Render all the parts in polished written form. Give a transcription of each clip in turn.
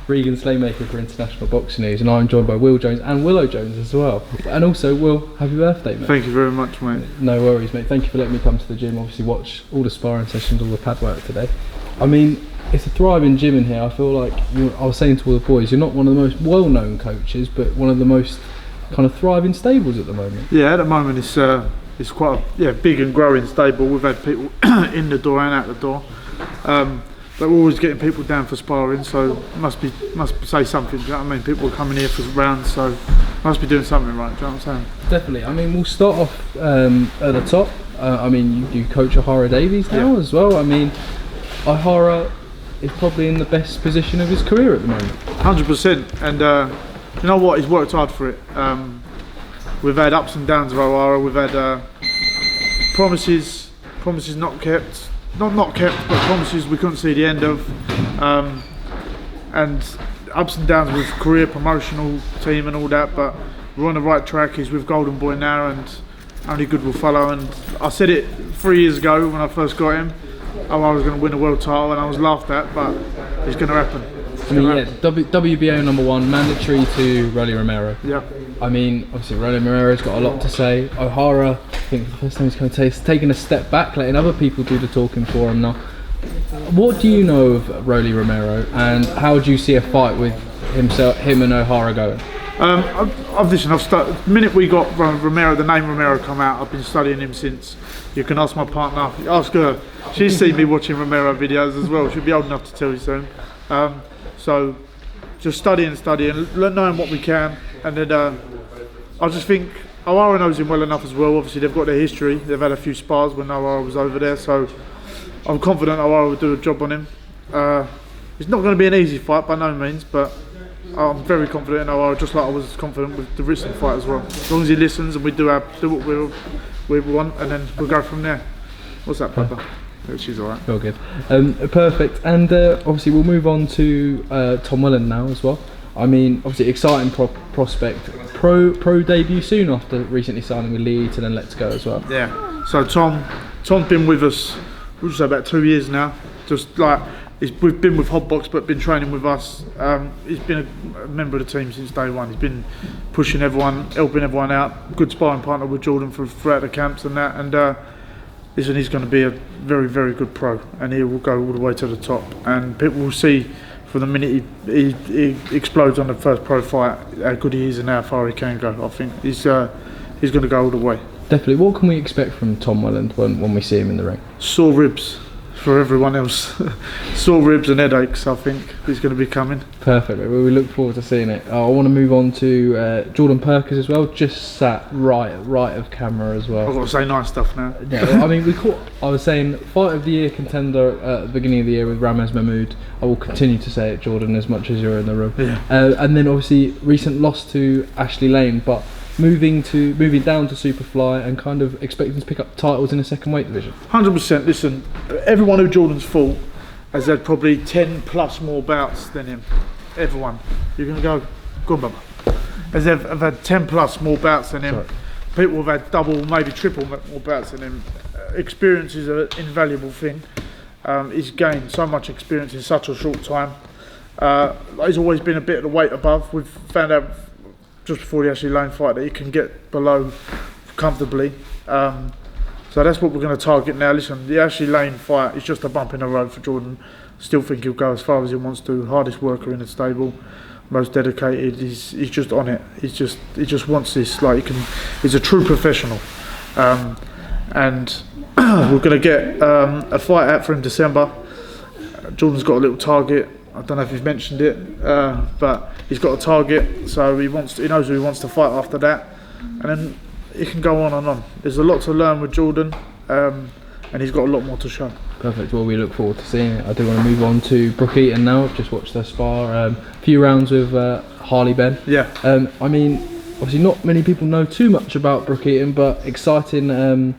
Regan Slaymaker for International Boxing News, and I'm joined by Will Jones and Willow Jones as well. And also, Will, happy birthday, mate. Thank you very much, mate. No worries, mate. Thank you for letting me come to the gym. Obviously, watch all the sparring sessions, all the pad work today. I mean, it's a thriving gym in here. I feel like, I was saying to all the boys, you're not one of the most well-known coaches, but one of the most kind of thriving stables at the moment. Yeah, at the moment it's quite a big and growing stable. We've had people in the door and out the door. But we're always getting people down for sparring, so must say something. Do you know what I mean? People are coming here for rounds, so must be doing something right. Do you know what I'm saying? Definitely. I mean, we'll start off at the top. I mean, you coach Ohara Davies now as well. I mean, Ohara is probably in the best position of his career at the moment. 100%. And you know what? He's worked hard for it. We've had ups and downs of Ohara. We've had promises not kept. Not kept, but promises we couldn't see the end of, and ups and downs with career promotional team and all that. But we're on the right track. He's with Golden Boy now, and only good will follow. And I said it 3 years ago when I first got him. I was going to win a world title, and I was laughed at, but it's going to happen. WBO #1, mandatory to Rolly Romero. Yeah. I mean, obviously Rolly Romero's got a lot to say. Ohara, I think for the first time he's kind of taking a step back, letting other people do the talking for him now. What do you know of Rolly Romero, and how do you see a fight with him and Ohara going? The minute we got Romero, the name Romero come out, I've been studying him since. You can ask my partner, ask her. She's seen me watching Romero videos as well. She'll be old enough to tell you soon. So just studying, knowing what we can, and then I just think Ohara knows him well enough as well. Obviously they've got their history, they've had a few spars when Ohara was over there, so I'm confident Ohara will do a job on him. It's not going to be an easy fight by no means, but I'm very confident in Ohara, just like I was confident with the recent fight as well. As long as he listens and we do what we want, and then we'll go from there. What's that, Papa? She's alright. Oh, good. Perfect. And obviously we'll move on to Tom Welland now as well. I mean, obviously exciting prospect. Pro debut soon after recently signing with Leeds and then Let's Go as well. Yeah. So Tom's been with us, we'll say about 2 years now. Just like we've been with Hotbox, but been training with us. He's been a member of the team since day one. He's been pushing everyone, helping everyone out. Good sparring partner with Jordan throughout the camps and that. And he's going to be a very, very good pro, and he will go all the way to the top. And people will see from the minute he explodes on the first pro fight how good he is and how far he can go. I think he's going to go all the way. Definitely. What can we expect from Tom Welland when we see him in the ring? Sore ribs for everyone else. Sore ribs and headaches, I think he's going to be coming. Perfect. Well, we look forward to seeing it. I want to move on to Jordan Purkiss as well. Just sat right of camera as well. I've got to say nice stuff now. Yeah, I mean, I was saying fight of the year contender at the beginning of the year with Ramez Mahmood. I will continue to say it, Jordan, as much as you're in the room. Yeah. And then obviously recent loss to Ashley Lane, but moving down to Superfly and kind of expecting to pick up titles in the second weight division. 100%. Listen, everyone who Jordan's fought has had probably 10 plus more bouts than him. Everyone. You're going to go on, Bubba. Have had 10 plus more bouts than him. Sorry. People have had double, maybe triple more bouts than him. Experience is an invaluable thing. He's gained so much experience in such a short time. He's always been a bit of the weight above. We've found out just before the Ashley Lane fight that he can get below comfortably. So that's what we're going to target now. Listen, the Ashley Lane fight is just a bump in the road for Jordan. Still think he'll go as far as he wants to. Hardest worker in the stable, most dedicated. He's just on it. He just wants this. He's a true professional. And we're going to get a fight out for him December. Jordan's got a little target. I don't know if he's mentioned it, but he's got a target, so he knows who he wants to fight after that, and then he can go on and on. There's a lot to learn with Jordan, and he's got a lot more to show. Perfect. Well, we look forward to seeing it. I do want to move on to Brook Eaton now. I've just watched their spar. A few rounds with Harley Benn. Yeah. I mean, obviously not many people know too much about Brook Eaton, but exciting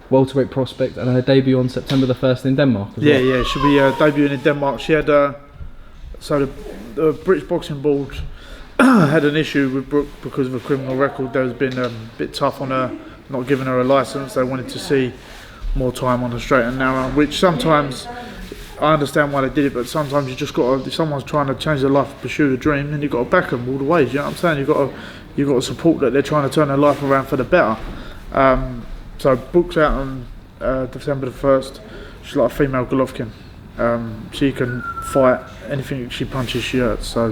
welterweight prospect, and her debut on September the 1st in Denmark as well. Yeah, she'll be debuting in Denmark. She had so the British Boxing Board had an issue with Brook because of a criminal record. There's been a bit tough on her, not giving her a licence. They wanted to see more time on the straight and narrow, which sometimes I understand why they did it, but sometimes you just got to, if someone's trying to change their life, pursue the dream, then you've got to back them all the way. You know what I'm saying? You've got to support that they're trying to turn their life around for the better. So Brooke's out on December the 1st. She's like a female Golovkin. She can fight anything she punches, she hurts. So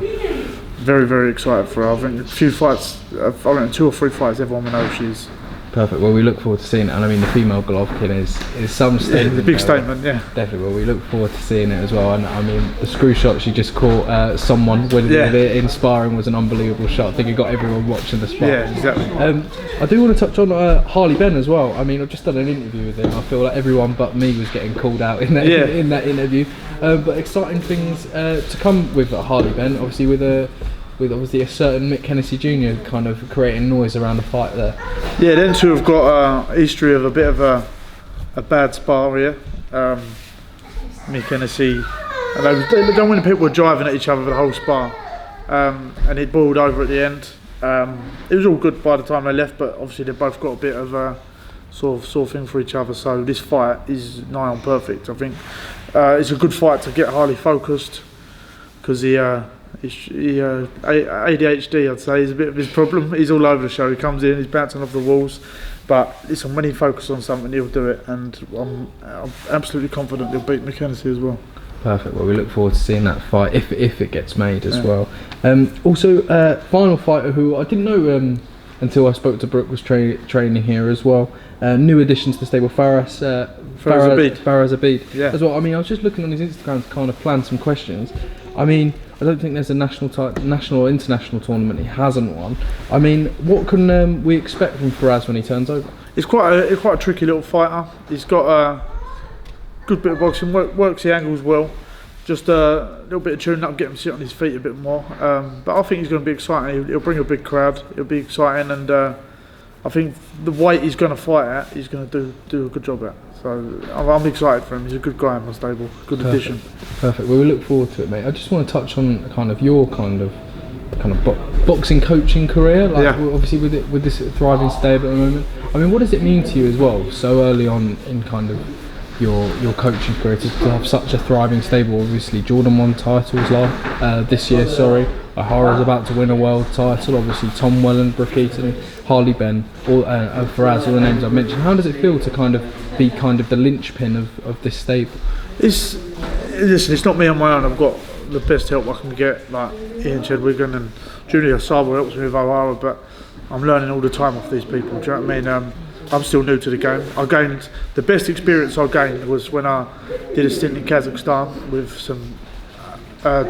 very, very excited for her. I think a few fights, I reckon 2 or 3 fights, everyone will know who she is. Perfect. Well, we look forward to seeing it, and I mean the female Golovkin is some statement. Yeah, the big statement, yeah. Definitely. Well, we look forward to seeing it as well. And I mean the screw shot she just caught someone with it in sparring was an unbelievable shot. I think it got everyone watching the spar. Yeah, exactly. I do want to touch on Harley Benn as well. I mean, I've just done an interview with him. I feel like everyone but me was getting called out in that interview. But exciting things to come with Harley Benn, obviously with obviously a certain Mick Hennessy Jr. kind of creating noise around the fight there. Yeah, them two have got a history of a bit of a bad spar here. Mick Hennessy, and they don't when people were driving at each other for the whole spar, and it boiled over at the end. It was all good by the time they left, but obviously they both got a bit of a sort of thing for each other. So this fight is nigh on perfect. I think it's a good fight to get Harley focused, because ADHD, I'd say, is a bit of his problem. He's all over the show. He comes in, he's bouncing off the walls. But listen, when he focuses on something, he'll do it. And I'm absolutely confident he'll beat Mick Hennessy as well. Perfect. Well, we look forward to seeing that fight if it gets made as well. Also, final fighter who I didn't know until I spoke to Brooke was training here as well. New addition to the stable, Faraz Abid. Yeah. As well. I mean, I was just looking on his Instagram to kind of plan some questions. I mean, I don't think there's a national or international tournament he hasn't won. I mean, what can we expect from Faraz when he turns over? He's quite a tricky little fighter. He's got a good bit of boxing, works the angles well. Just a little bit of tune up, get him to sit on his feet a bit more. But I think he's going to be exciting. He'll bring a big crowd. It'll be exciting, and I think the weight he's going to fight at, he's going to do a good job at. So I'm excited for him. He's a good guy in my stable. Good addition. Perfect. Well, we look forward to it, mate. I just want to touch on kind of your kind of boxing coaching career. Like, obviously with this thriving stable at the moment. I mean, what does it mean to you as well, so early on in kind of your coaching career, to have such a thriving stable? Obviously, Jordan won titles this year. Ohara's about to win a world title. Obviously, Tom Welland, Brook Eaton, Harley Benn, Faraz, all the names I've mentioned. How does it feel to kind of be kind of the linchpin of this stable? It's not me on my own. I've got the best help I can get, like Ian Chedwigan and Junior Sabo helps me with Ohara, but I'm learning all the time off these people. Do you know what I mean? I'm still new to the game. The best experience I gained was when I did a stint in Kazakhstan with some I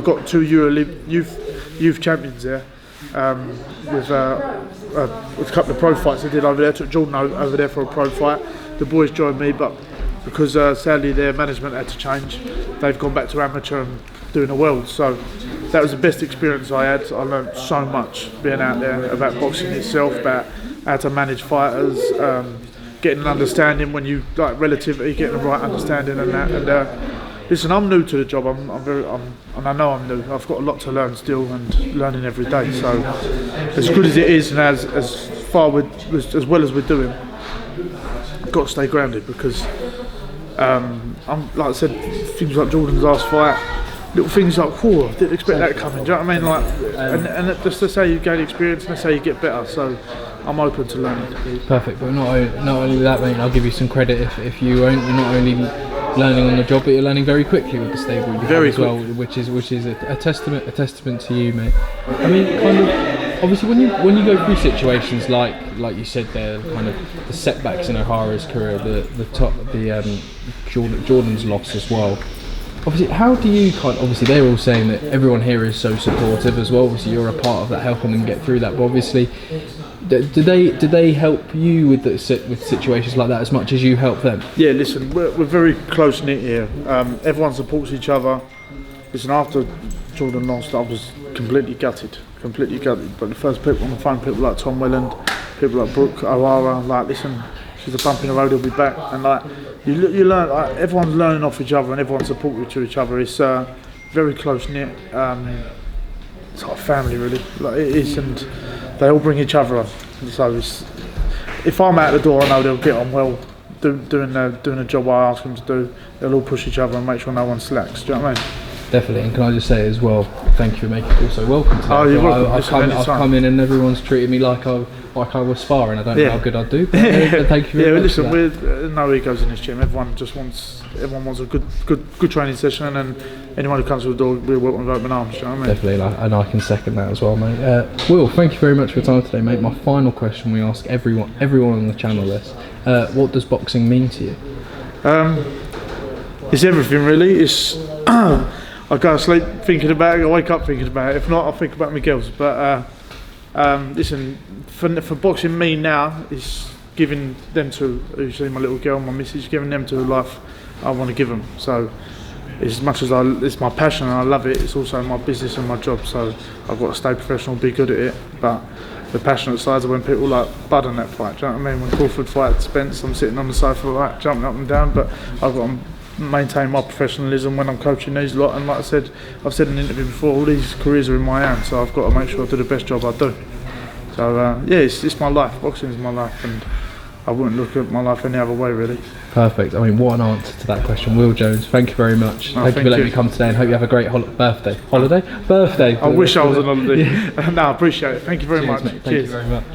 got 2 Euro youth champions there, with a couple of pro fights I did over there. Took Jordan over there for a pro fight. The boys joined me, but because sadly their management had to change, they've gone back to amateur and doing a world. So that was the best experience I had. I learned so much being out there about boxing itself, about how to manage fighters, getting an understanding when you like relativity, getting the right understanding and that. And listen, I'm new to the job. And I know I'm new. I've got a lot to learn still, and learning every day. So as good as it is, and as well as we're doing, I've got to stay grounded, because I'm like I said, things like Jordan's last fight, little things like, I didn't expect that coming. Do you know what I mean? Like, and just to say you gain experience, and to say you get better. So I'm open to learning. Perfect. But not only that, mate. I'll give you some credit if you're not only learning on the job, but you're learning very quickly with the stable you have as well, which is a testament to you, mate. I mean, kind of obviously when you go through situations like you said there, kind of the setbacks in Ohara's career, Jordan's loss as well. Obviously, how do you obviously they're all saying that everyone here is so supportive as well. Obviously, you're a part of that, helping them get through that. But obviously, do they help you with situations like that as much as you help them? Yeah, listen, we're very close knit here. Everyone supports each other. Listen, after Jordan lost, I was completely gutted. But the first people on the phone, people like Tom Welland, people like Brooke, Ohara, like, listen, she's a bump in the road, he'll be back. And like, you learn, like, everyone's learning off each other, and everyone's supportive to each other. It's very close knit. It's like a family, really. Like, it is, and they all bring each other on. So if I'm out the door, I know they'll get on well doing a job I ask them to do, they'll all push each other and make sure no one slacks. Do you know what I mean? Definitely, and can I just say as well, thank you for making me feel so welcome today. Oh, you're welcome. I've come in and everyone's treated me like I was sparring. I don't know how good I do, but thank you very much. Listen, we're no egos in this gym. Everyone wants a good training session, and anyone who comes to the door, we're welcome with open arms. Do you know what I mean? Definitely, and I can second that as well, mate. Will, thank you very much for your time today, mate. My final question we ask everyone on the channel this: what does boxing mean to you? It's everything, really. It's I go to sleep thinking about it, I wake up thinking about it. If not, I think about my girls. But listen, for boxing me now, is giving them to, you see my little girl, my missus, giving them to the life I want to give them. So as much as it's my passion and I love it, it's also my business and my job. So I've got to stay professional, be good at it. But the passionate sides are when people like Bud on that fight. Do you know what I mean? When Crawford fights Spence, I'm sitting on the sofa like jumping up and down. But I've got to maintain my professionalism when I'm coaching these lot, and like I said, I've said in an interview before, all these careers are in my hands, so I've got to make sure I do the best job I do. So it's my life. Boxing is my life, and I wouldn't look at my life any other way, really. Perfect. I mean, what an answer to that question. Will Jones, thank you very much. Thank you for letting me come today, and hope you have a great birthday. I wish I was on holiday. No, I appreciate it. Thank you very much. Mate. Thank you very much.